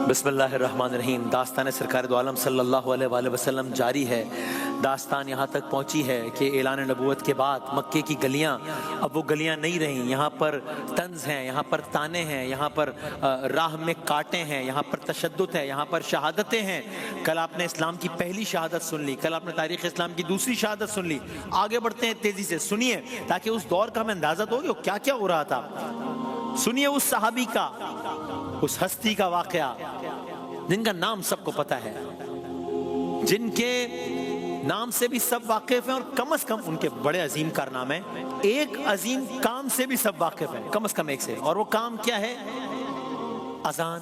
بسم اللہ الرحمن الرحیم۔ داستان سرکار دو عالم صلی اللہ علیہ وآلہ وسلم جاری ہے۔ داستان یہاں تک پہنچی ہے کہ اعلان نبوت کے بعد مکے کی گلیاں اب وہ گلیاں نہیں رہیں، یہاں پر طنز ہیں، یہاں پر تانے ہیں، یہاں پر راہ میں کاٹے ہیں، یہاں پر تشدد ہے، یہاں پر شہادتیں ہیں۔ کل آپ نے اسلام کی پہلی شہادت سن لی، کل آپ نے تاریخ اسلام کی دوسری شہادت سن لی۔ آگے بڑھتے ہیں، تیزی سے سنیے تاکہ اس دور کا ہمیں اندازہ تو ہو کہ کیا کیا ہو رہا تھا۔ سنیے اس صحابی کا، اس ہستی کا واقعہ جن کا نام سب کو پتا ہے، جن کے نام سے بھی سب واقف ہیں، اور کم از کم ان کے بڑے عظیم کارنامے، ایک عظیم کام سے بھی سب واقف ہیں، کم از کم ایک سے، اور وہ کام کیا ہے؟ اذان۔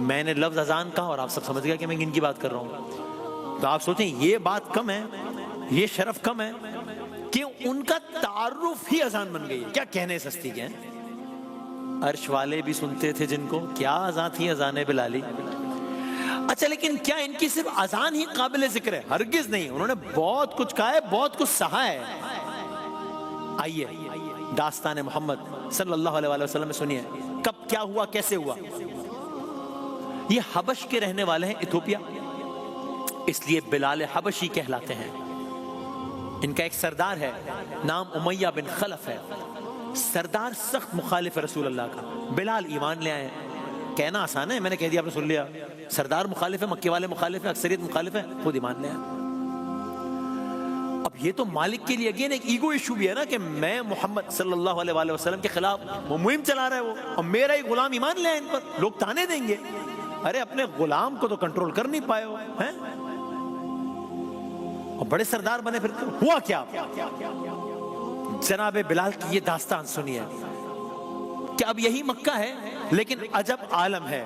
میں نے لفظ اذان کہا اور آپ سب سمجھ گیا کہ میں کن کی بات کر رہا ہوں۔ تو آپ سوچیں یہ بات کم ہے، یہ شرف کم ہے کہ ان کا تعارف ہی اذان بن گئی ہے۔ کیا کہنے سستی کے ہیں؟ عرش والے بھی سنتے تھے جن کو، کیا اذان تھی اذان بلالی۔ اچھا لیکن کیا ان کی صرف اذان ہی قابل ذکر ہے؟ ہرگز نہیں، انہوں نے بہت کچھ کہا ہے، بہت کچھ سہا ہے۔ آئیے داستان محمد صلی اللہ علیہ وسلم میں سنیے کب کیا ہوا، کیسے ہوا۔ یہ حبش کے رہنے والے ہیں، ایتھوپیا، اس لیے بلال حبشی کہلاتے ہیں۔ ان کا ایک سردار ہے، نام امیہ بن خلف ہے۔ سردار سخت مخالف رسول اللہ کا۔ بلال ایمان لے آئے، کہنا آسان ہے، میں نے کہہ دیا آپ نے سن لیا۔ سردار مخالف ہے، مکے والے مخالف ہیں، اکثریت مخالف ہے، خود ایمان لے آئے۔ اب یہ تو مالک کے لیے اگین ایک ایگو ایشو بھی ہے نا کہ میں محمد صلی اللہ علیہ وآلہ وسلم کے خلاف وہ مہم چلا رہا ہے، وہ اور میرا ہی غلام ایمان لے آئے ان پر، لوگ تانے دیں گے۔ ارے اپنے غلام کو تو کنٹرول کر نہیں پائے ہو ہیں، اور بڑے سردار بنے، پھر ہوا کیا؟ جناب بلال کی یہ داستان سنیے کہ اب یہی مکہ ہے لیکن عجب عالم ہے۔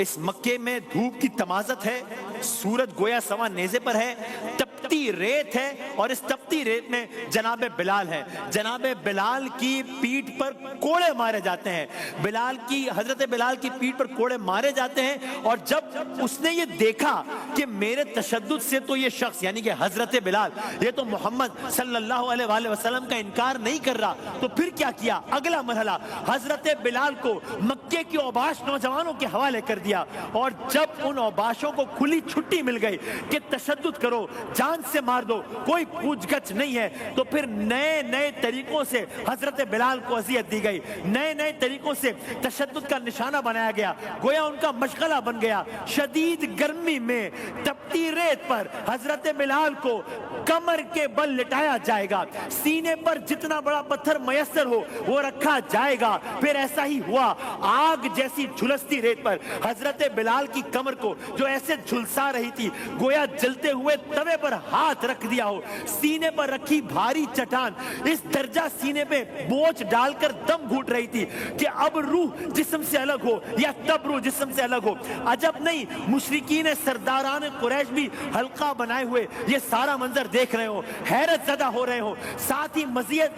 اس مکے میں دھوپ کی تمازت ہے، سورج گویا سوا نیزے پر ہے، تپتی ریت ہے، اور اس تپتی ریت میں جناب بلال ہے۔ جناب بلال کی پیٹھ پر کوڑے مارے جاتے ہیں، حضرت بلال کی پیٹھ پر کوڑے مارے جاتے ہیں۔ اور جب اس نے یہ دیکھا کہ میرے تشدد سے تو یہ شخص یعنی کہ حضرت بلال یہ تو محمد صلی اللہ علیہ وآلہ وسلم کا انکار نہیں کر رہا، تو پھر کیا کیا؟ اگلا مرحلہ، حضرت بلال کو مکے کی اوباش نوجوانوں کے حوالے کر دیا۔ اور جب ان اوباشوں کو کھلی چھٹی مل گئی کہ تشدد کرو، جان سے مار دو، کوئی پوچھ گچھ نہیں ہے، تو پھر نئے نئے طریقوں سے حضرت بلال کو اذیت دی گئی، نئے نئے طریقوں سے تشدد کا نشانہ بنایا گیا، گویا ان کا مشغلہ بن گیا۔ شدید گرمی میں تپتی ریت پر حضرت بلال کو کمر کے بل لٹایا جائے گا، سینے پر جتنا بڑا پتھر میسر ہو وہ رکھا جائے گا۔ پھر ایسا ہی ہوا، آگ جیسی جھلستی ریت پر حضرت بلال کی کمر کو جو ایسے جھلسا رہی تھی گویا جلتے ہوئے توے پر ہاتھ رکھ دیا ہو، سینے پر رکھی بھاری چٹان اس درجہ سینے پہ بوجھ ڈال کر دم گھوٹ رہی تھی کہ اب روح جسم سے الگ ہو یا تب روح جسم سے الگ ہو۔ عجب نہیں مشرکین سرداران قریش بھی حلقہ بنائے ہوئے یہ سارا منظر دیکھ رہے ہو، حیرت زدہ ہو رہے ہو، ساتھ ہی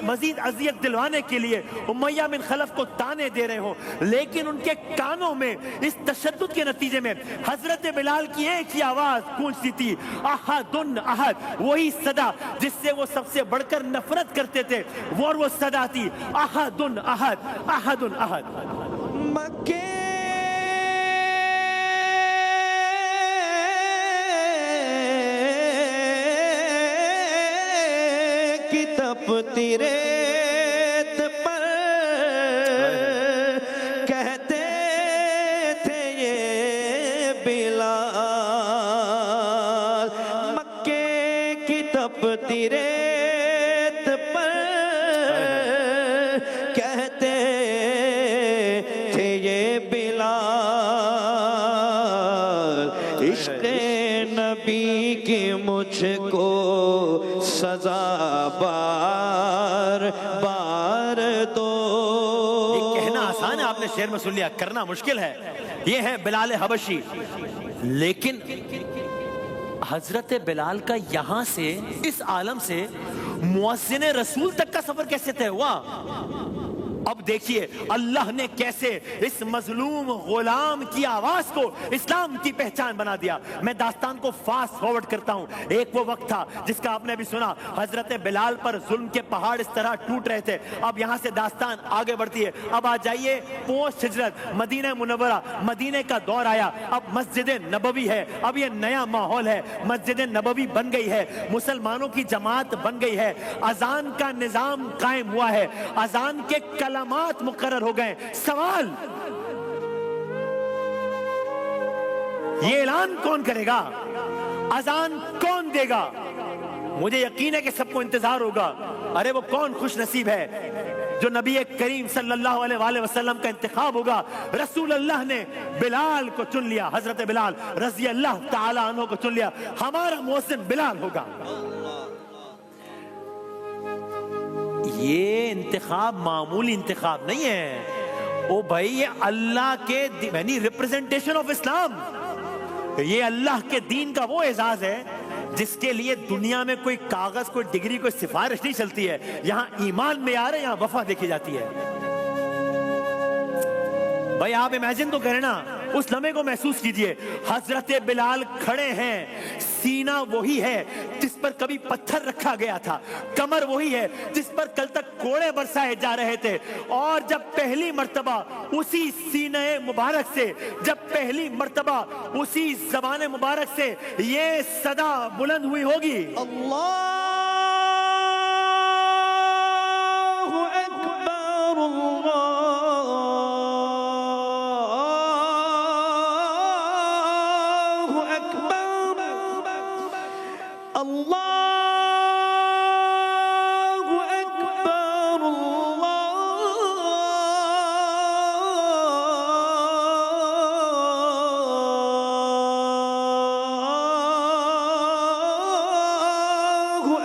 مزید اذیت دلوانے کے لیے امیہ بن خلف کو تانے دے رہے ہو، لیکن ان کے کانوں میں اس تشدد کے نتیجے میں حضرت بلال کی ایک ہی آواز گونجتی تھی، احدن احد، وہی صدا جس سے وہ سب سے بڑھ کر نفرت کرتے تھے، وہ صدا تھی احدن احد، احدن احد۔ مکے کی تپتی ریت پر کہتے تھے یہ بلال، مکے کی تپتی ریت پر کہتے تھے یہ بلال، عشق نبی کی مجھ کو سزا بار بار دو۔ یہ کہنا آسان ہے، آپ نے شعر میں سن لیا، کرنا مشکل ہے۔ یہ ہے بلال حبشی، لیکن حضرت بلال کا یہاں سے اس عالم سے مؤذن رسول تک کا سفر کیسے طے ہوا؟ اب اب دیکھیے اللہ نے کیسے اس مظلوم غلام کی آواز کو اسلام کی پہچان بنا دیا. میں داستان کو فاسٹ فارورڈ کرتا ہوں. ایک وہ وقت تھا جس کا آپ نے بھی سنا, حضرت بلال پر ظلم کے پہاڑ اس طرح ٹوٹ رہے تھے. اب یہاں سے داستان آگے بڑھتی ہے. اب آ جائیے پوسٹ ہجرت مدینہ منورہ, مدینے کا دور آیا. اب مسجد نبوی ہے, اب یہ نیا ماحول ہے. مسجد نبوی بن گئی ہے, مسلمانوں کی جماعت بن گئی ہے, اذان کا نظام قائم ہوا ہے, اذان کے کلمات مقرر ہو گئے. سوال, یہ اعلان کون کرے گا؟ اذان کون دے گا؟ مجھے یقین ہے کہ سب کو انتظار ہوگا. ارے وہ کون خوش نصیب ہے جو نبی کریم صلی اللہ علیہ وآلہ وسلم کا انتخاب ہوگا. رسول اللہ نے بلال کو چن لیا, حضرت بلال رضی اللہ تعالی عنہ کو چن لیا. ہمارا مؤذن بلال ہوگا. یہ انتخاب معمولی انتخاب نہیں ہے. او بھائی, یہ اللہ کے یعنی ریپرزنٹیشن آف اسلام, یہ اللہ کے دین کا وہ اعزاز ہے جس کے لیے دنیا میں کوئی کاغذ, کوئی ڈگری, کوئی سفارش نہیں چلتی ہے. یہاں ایمان میں آ رہے, یہاں وفا دیکھی جاتی ہے. بھائی آپ امیجن تو کریں نا, اس لمحے کو محسوس کیجئے. حضرت بلال کھڑے ہیں, سینہ وہی ہے جس پر کبھی پتھر رکھا گیا تھا, کمر وہی ہے جس پر کل تک کوڑے برسائے جا رہے تھے. اور جب پہلی مرتبہ اسی سینہ مبارک سے, جب پہلی مرتبہ اسی زبان مبارک سے یہ صدا بلند ہوئی ہوگی, اللہ اکبر, اللہ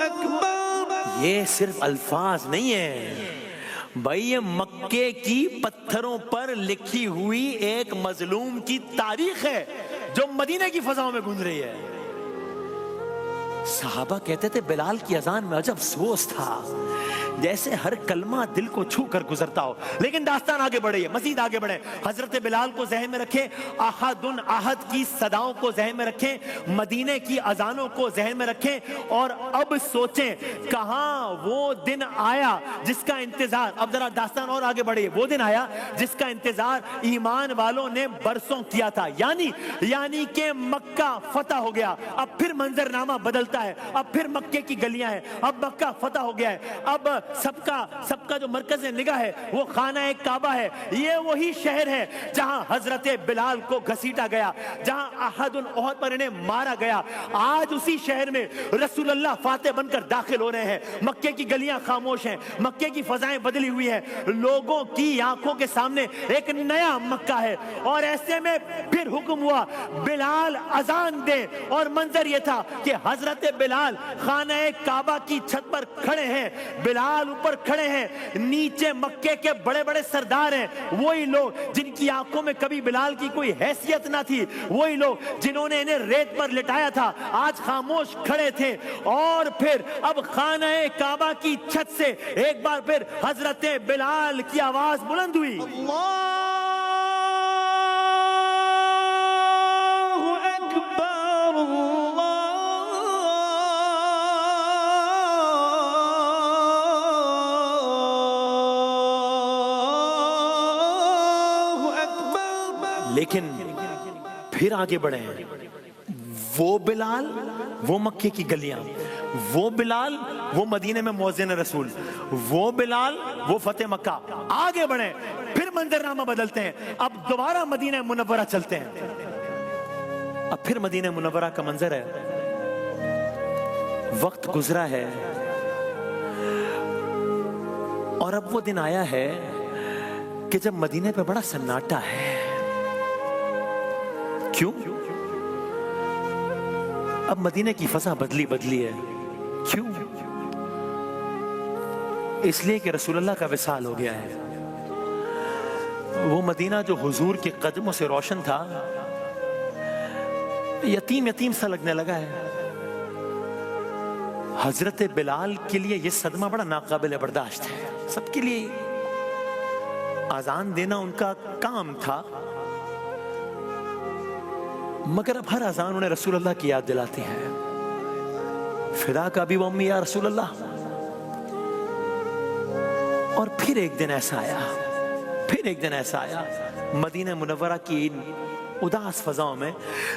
اکبر, یہ صرف الفاظ نہیں ہیں بھائی, یہ مکے کی پتھروں پر لکھی ہوئی ایک مظلوم کی تاریخ ہے جو مدینے کی فضاؤں میں گونج رہی ہے. صحابہ کہتے تھے بلال کی اذان میں عجب سوز تھا, جیسے ہر کلمہ دل کو چھو کر گزرتا ہو. لیکن داستان آگے بڑھے, مزید آگے بڑھے. حضرت بلال کو ذہن میں رکھیں, احد احد کی صداؤں کو ذہن میں رکھیں, مدینے کی اذانوں کو ذہن میں رکھیں, اور اب سوچیں کہاں وہ دن آیا جس کا انتظار, اب ذرا داستان اور آگے بڑھے, وہ دن آیا جس کا انتظار ایمان والوں نے برسوں کیا تھا. یعنی کہ مکہ فتح ہو گیا. اب پھر منظر نامہ بدلتا ہے, اب پھر مکے کی گلیاں ہیں, اب مکہ فتح ہو گیا ہے. اب سب کا جو مرکز نگاہ ہے وہ خانہ کعبہ ہے. یہ وہی شہر ہے جہاں حضرت بلال کو گھسیٹا گیا, جہاں احد احد پر انہیں مارا گیا. آج اسی شہر میں رسول اللہ فاتح بن کر داخل ہو رہے ہیں. مکے کی گلیاں خاموش ہیں, مکے کی فضائیں بدلی ہوئی ہیں, لوگوں کی آنکھوں کے سامنے ایک نیا مکہ ہے. اور ایسے میں پھر حکم ہوا بلال اذان دے, اور منظر یہ تھا کہ حضرت بلال خانہ کعبہ کی چھت پر کھڑے ہیں, بلال اوپر کھڑے ہیں, نیچے مکے کے بڑے بڑے سردار ہیں, وہی لوگ جن کی آنکھوں میں کبھی بلال کی کوئی حیثیت نہ تھی, وہی لوگ جنہوں نے انہیں ریت پر لٹایا تھا, آج خاموش کھڑے تھے. اور پھر اب خانہ کعبہ کی چھت سے ایک بار پھر حضرت بلال کی آواز بلند ہوئی, اللہ اکبر, لیکن پھر آگے بڑھے ہیں. وہ بلال وہ مکے کی گلیاں, وہ بلال وہ مدینے میں مؤذن رسول, وہ بلال وہ فتح مکہ. آگے بڑھے, پھر منظر نامہ بدلتے ہیں, اب دوبارہ مدینہ منورہ چلتے ہیں. اب پھر مدینہ منورہ کا منظر ہے, وقت گزرا ہے, اور اب وہ دن آیا ہے کہ جب مدینے پہ بڑا سناٹا ہے. کیوں؟ اب مدینے کی فضا بدلی ہے. کیوں؟ اس لیے کہ رسول اللہ کا وصال ہو گیا ہے. وہ مدینہ جو حضور کے قدموں سے روشن تھا یتیم سا لگنے لگا ہے. حضرت بلال کے لیے یہ صدمہ بڑا ناقابل برداشت ہے, سب کے لیے. اذان دینا ان کا کام تھا، مگر اب ہر اذان انہیں رسول اللہ کی یاد دلاتی ہے. فدا کا بھی وہ امی یا رسول اللہ. اور پھر ایک دن ایسا آیا مدینہ منورہ کی ان اداس فضاؤں میں،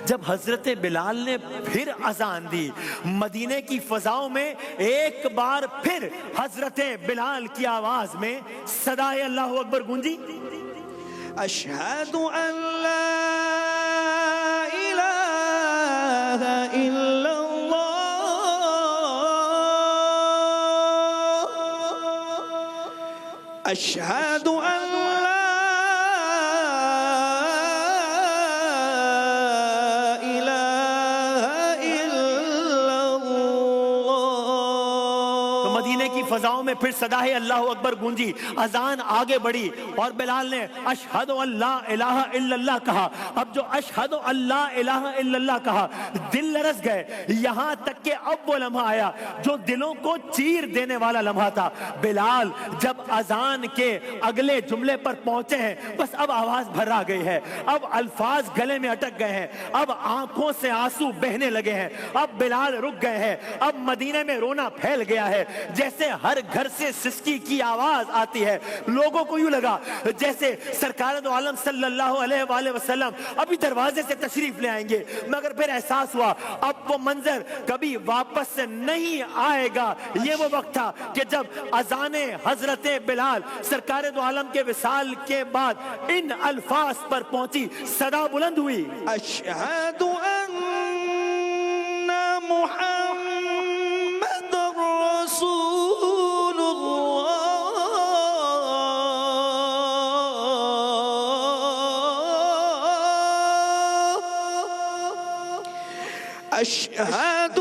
جب حضرت بلال نے پھر اذان دی. مدینے کی فضاؤں میں ایک بار پھر حضرت بلال کی آواز میں صدائے اللہ اکبر گونجی. اشہد ان لا الہ الا اللہ، اشہد ان فضاؤں میں پھر صدائے اللہ اکبر گونجی. اذان آگے بڑھی اور بلال نے اشہد اللہ الہ الا اللہ کہا. اب جو اشہد اللہ الہ الا اللہ کہا دل لرز گئے، یہاں تک کہ اب وہ لمحہ آیا جو دلوں کو چیر دینے والا لمحہ تھا. بلال جب اذان کے اگلے جملے پر پہنچے ہیں، بس اب آواز بھرا گئی ہے، اب الفاظ گلے میں اٹک گئے ہیں، اب آنکھوں سے آنسو بہنے لگے ہیں، اب بلال رک گئے ہیں، اب مدینے میں رونا پھیل گیا ہے. جیسے ہر گھر سے سسکی کی آواز آتی ہے، لوگوں کو یوں لگا جیسے سرکار دو عالم صلی اللہ علیہ وآلہ وسلم ابھی دروازے سے تشریف لے آئیں گے. مگر پھر احساس ہوا اب وہ منظر کبھی واپس سے نہیں آئے گا. یہ وہ وقت تھا کہ جب اذان حضرت بلال سرکار دو عالم کے وصال کے بعد ان الفاظ پر پہنچی، صدا بلند ہوئی، اشہد ان محمد رسول اللہ، اشہد